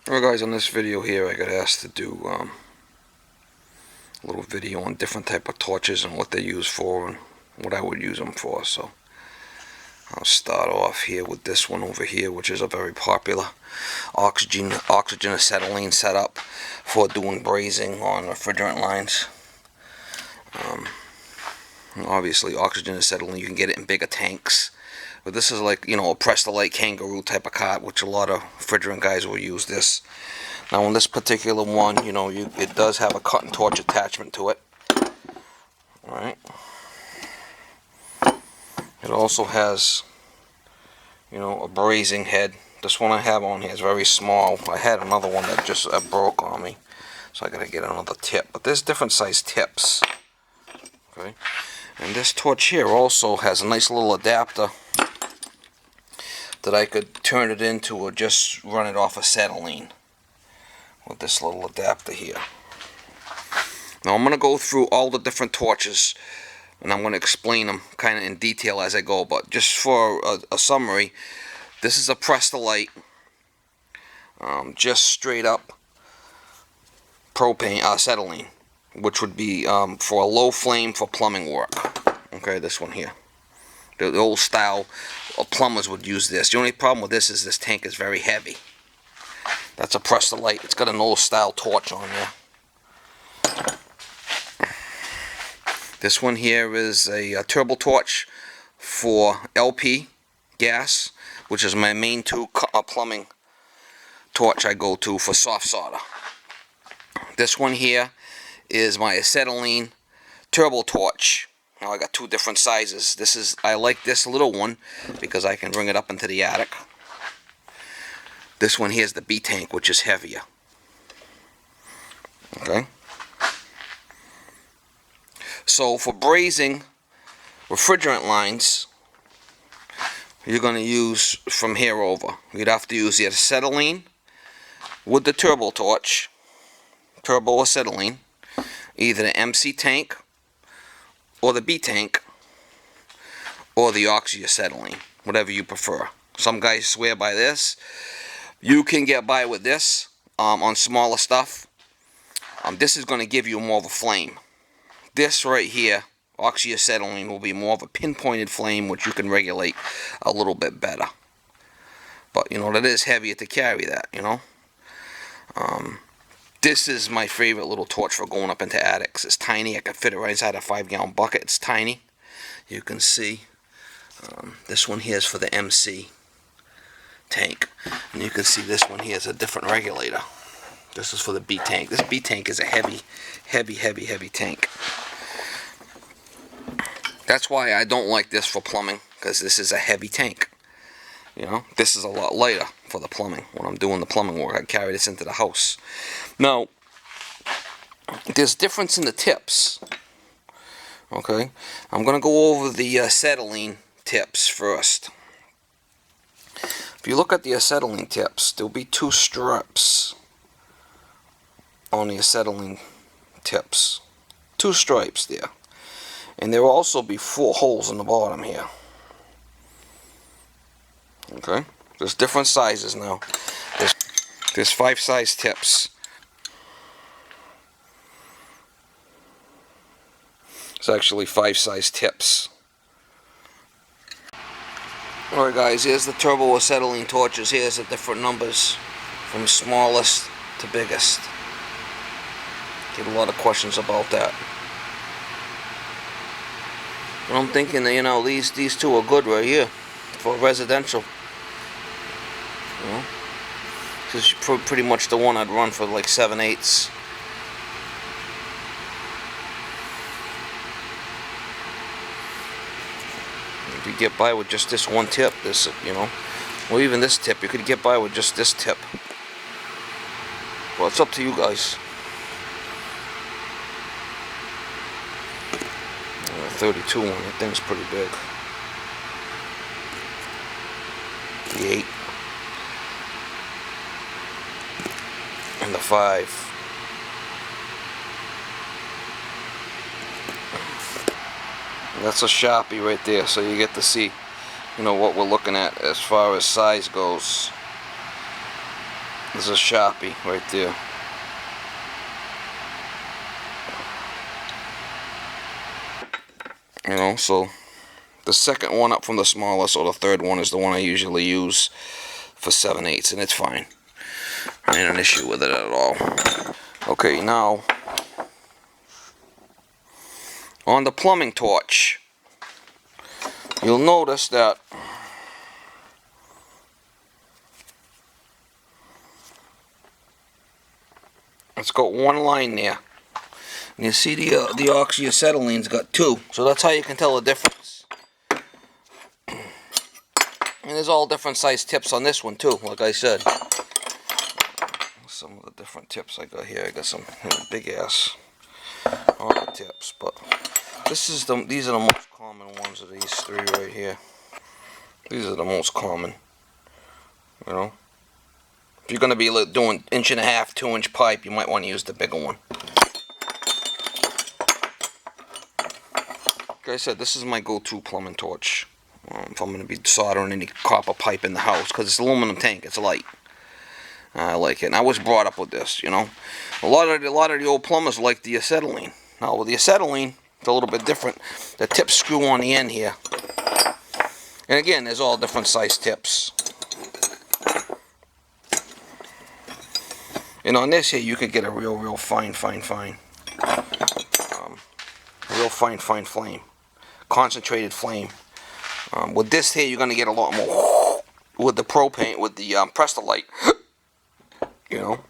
Alright guys, on this video here I got asked to do a little video on different type of torches and what they're used for and what I would use them for. So I'll start off here with this one over here, which is a very popular oxygen acetylene setup for doing brazing on refrigerant lines. Obviously oxygen acetylene, you can get it in bigger tanks. But this is like, you know, a press-to-light kangaroo type of cart, which a lot of refrigerant guys will use this. Now on this particular one, you know, it does have a cut and torch attachment to it. Alright. It also has, you know, a brazing head. This one I have on here is very small. I had another one that just broke on me, so I gotta get another tip. But there's different size tips. Okay. And this torch here also has a nice little adapter that I could turn it into or just run it off acetylene with this little adapter here. Now I'm going to go through all the different torches and I'm going to explain them kind of in detail as I go, but just for a summary, this is a press-to-light, just straight up propane acetylene, which would be for a low flame for plumbing work. Okay, this one here. The old style plumbers would use this. The only problem with this is this tank is very heavy. That's a press-to-light. It's got an old style torch on there. This one here is a turbo torch for LP gas, which is my main plumbing torch I go to for soft solder. This one here is my acetylene turbo torch. Now I got two different sizes. I like this little one because I can bring it up into the attic. This one here is the B tank, which is heavier. Okay. So for brazing refrigerant lines, you're going to use from here over. You'd have to use the acetylene with the turbo torch, turbo acetylene, either the MC tank or the B tank, or the oxyacetylene, whatever you prefer. Some guys swear by this. You can get by with this on smaller stuff. This is going to give you more of a flame. This right here, oxyacetylene, will be more of a pinpointed flame, which you can regulate a little bit better. But you know, that is heavier to carry that, you know. This is my favorite little torch for going up into attics. It's tiny. I can fit it right inside a 5-gallon bucket. It's tiny. You can see. This one here is for the MC tank. And you can see this one here is a different regulator. This is for the B tank. This B tank is a heavy tank. That's why I don't like this for plumbing, because this is a heavy tank. You know, this is a lot lighter for the plumbing. When I'm doing the plumbing work, I carry this into the house. Now, there's difference in the tips. Okay, I'm going to go over the acetylene tips first. If you look at the acetylene tips, there'll be 2 strips on the acetylene tips. 2 stripes there. And there will also be 4 holes in the bottom here. Okay, there's different sizes now. There's 5 size tips. It's actually 5 size tips. Alright guys, here's the turbo acetylene torches. Here's the different numbers from smallest to biggest. Get a lot of questions about that. And I'm thinking that, you know, these 2 are good right here for residential. You know, this is pretty much the one I'd run for like 7/8. If you get by with just this one tip, this, you know, or even this tip, you could get by with just this tip. Well, it's up to you guys. 32 one, that thing's pretty big. The 8 and the 5. And that's a Sharpie right there, so you get to see, you know, what we're looking at as far as size goes. There's a Sharpie right there. You know, so the second one up from the smallest, or the third one, is the one I usually use for 7/8, and it's fine. I ain't an issue with it at all. Okay, now on the plumbing torch, you'll notice that it's got one line there. And you see the oxyacetylene's got two, so that's how you can tell the difference. And there's all different size tips on this one too, like I said. Some of the different tips I got here. I got some big ass auger tips, but these are the most common ones of these three right here. These are the most common. You know, if you're gonna be doing 1.5, 2-inch pipe, you might want to use the bigger one. Like I said, this is my go-to plumbing torch if I'm going to be soldering any copper pipe in the house, because it's aluminum tank, it's light. I like it, and I was brought up with this, you know. A lot of the old plumbers like the acetylene. Now with the acetylene, it's a little bit different. The tips screw on the end here, and again, there's all different size tips. And on this here, you could get a real fine flame. Concentrated flame. With this here, you're going to get a lot more with the propane, with the Prestolite. You know,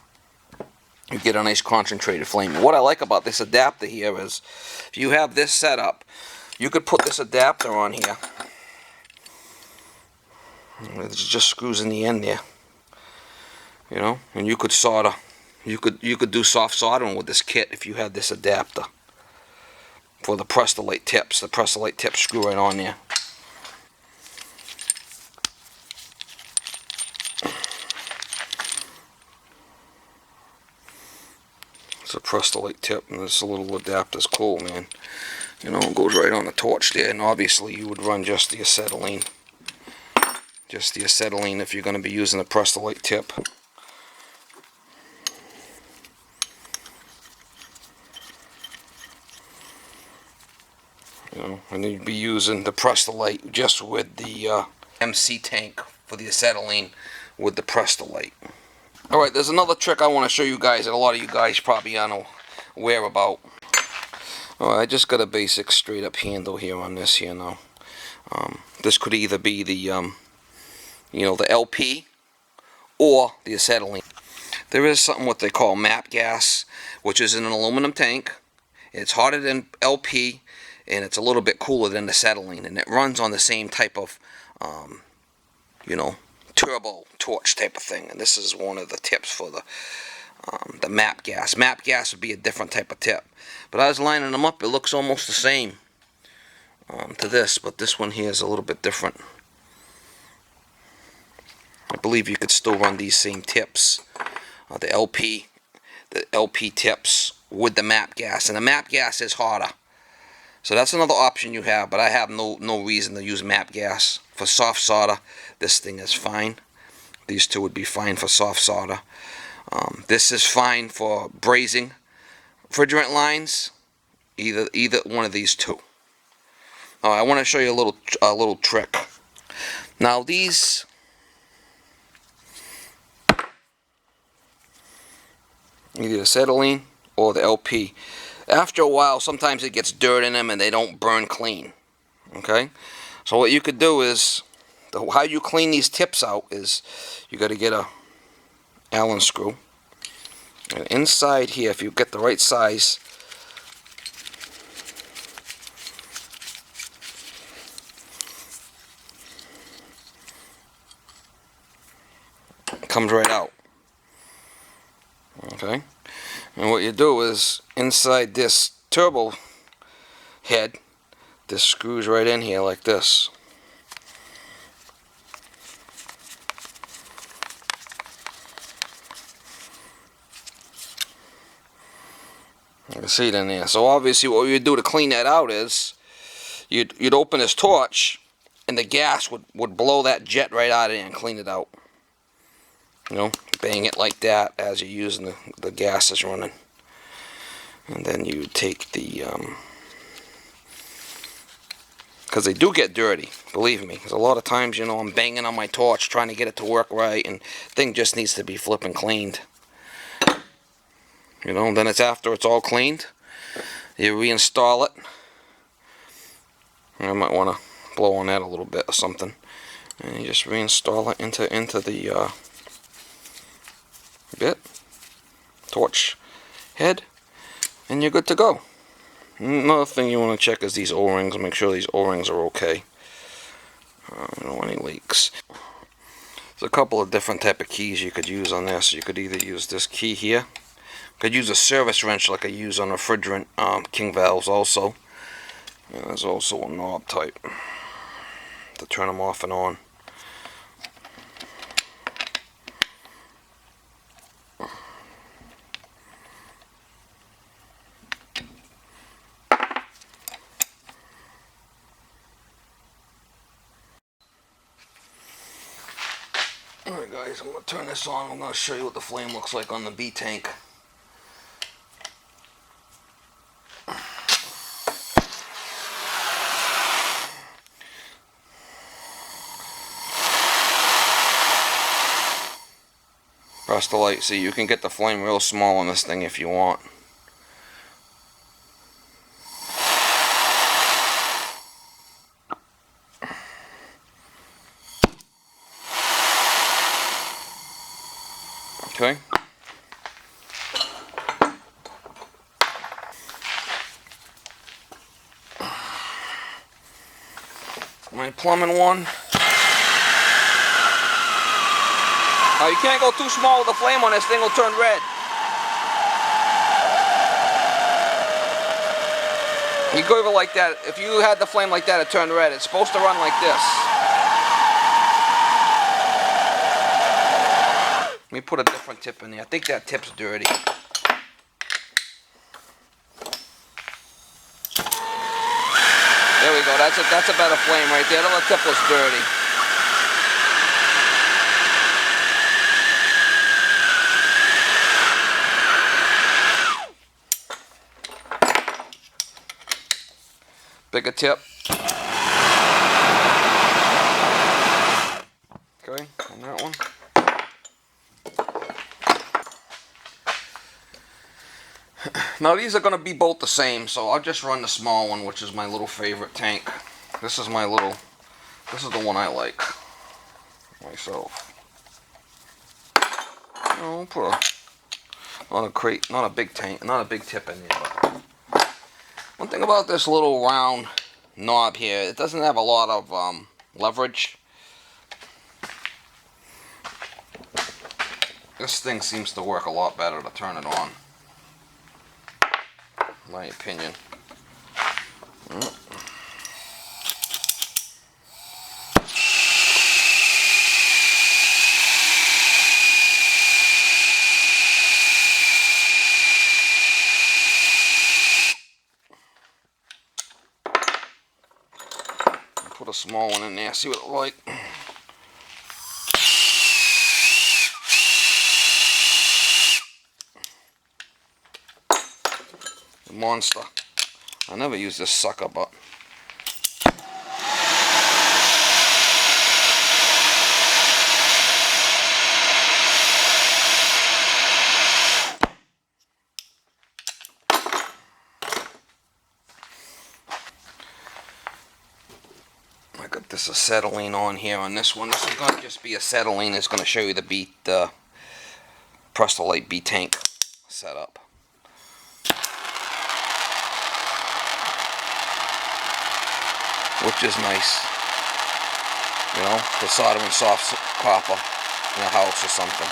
you get a nice concentrated flame. What I like about this adapter here is, if you have this set up, you could put this adapter on here. It just screws in the end there. You know, and you could solder. You could do soft soldering with this kit if you had this adapter. For the Prestolite tips. The Prestolite tips screw right on there. It's a Prestolite tip, and this little adapter's cool, man. You know, it goes right on the torch there, and obviously you would run just the acetylene. Just the acetylene if you're going to be using the Prestolite tip. You know, and you'd be using the Prestolite just with the MC tank for the acetylene with the Prestolite. Alright, there's another trick I want to show you guys that a lot of you guys probably aren't aware about. Alright, I just got a basic straight up handle here on this here now. This could either be the, you know, the LP or the acetylene. There is something what they call MAP gas, which is in an aluminum tank. It's hotter than LP, and it's a little bit cooler than the acetylene, and it runs on the same type of, you know, turbo torch type of thing. And this is one of the tips for the MAP gas. MAP gas would be a different type of tip, but I was lining them up. It looks almost the same to this, but this one here is a little bit different. I believe you could still run these same tips, the LP tips with the MAP gas, and the MAP gas is hotter. So that's another option you have, but I have no reason to use MAP gas. For soft solder, this thing is fine. These two would be fine for soft solder. This is fine for brazing refrigerant lines. Either one of these two. I want to show you a little trick. Now these, either acetylene or the LP. After a while, sometimes it gets dirt in them and they don't burn clean. Okay? So what you could do is, how you clean these tips out is, you got to get a Allen screw. And inside here, if you get the right size, it comes right out. Okay? And what you do is, inside this turbo head, this screws right in here like this. You can see it in there. So obviously what you do to clean that out is, you'd open this torch, and the gas would blow that jet right out of there and clean it out. You know, bang it like that as you're using the gas is running. And then you take the, because they do get dirty, believe me. Because a lot of times, you know, I'm banging on my torch trying to get it to work right, and the thing just needs to be flipping cleaned. You know, and then it's after it's all cleaned, you reinstall it. I might want to blow on that a little bit or something. And you just reinstall it into the bit, torch head, and you're good to go. Another thing you want to check is these O-rings. Make sure these O-rings are okay. Don't want any leaks. There's a couple of different type of keys you could use on this. You could either use this key here. You could use a service wrench like I use on refrigerant king valves also. And there's also a knob type to turn them off and on. Alright guys, I'm going to turn this on. I'm going to show you what the flame looks like on the B tank. Press the light. See, you can get the flame real small on this thing if you want. Okay. My plumbing one. Oh, you can't go too small with the flame on this thing, will turn red. You go over like that. If you had the flame like that, it turned red. It's supposed to run like this. Let me put a different tip in there. I think that tip's dirty. There we go. That's a better flame right there. The other tip was dirty. Bigger tip. Okay, on that one. Now these are going to be both the same, so I'll just run the small one, which is my little favorite tank. This is the one I like myself. I'll put not a big tank, not a big tip in there, but one thing about this little round knob here, it doesn't have a lot of leverage. This thing seems to work a lot better to turn it on, in my opinion. Put a small one in there, see what it like. The monster. I never use this sucker, but I got this acetylene on here on this one. This is going to just be acetylene. It's going to show you the press the light B tank setup. Which is nice, you know, for soldering soft copper in a house or something.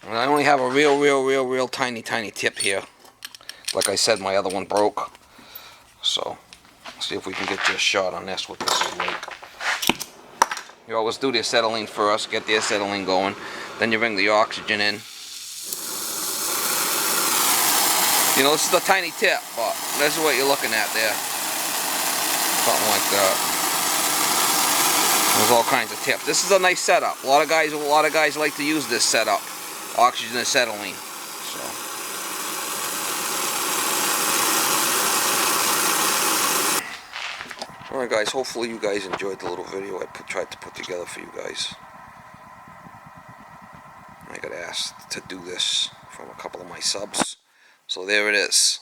And I only have a real tiny tip here. Like I said, my other one broke. So, let's see if we can get you a shot on this, what this is like. You always do the acetylene first, get the acetylene going, then you bring the oxygen in. You know, this is a tiny tip, but this is what you're looking at there. something like that. There's all kinds of tips. This is a nice setup. A lot of guys like to use this setup, oxygen acetylene. So. Alright guys, hopefully you guys enjoyed the little video I tried to put together for you guys. I got asked to do this from a couple of my subs. So there it is.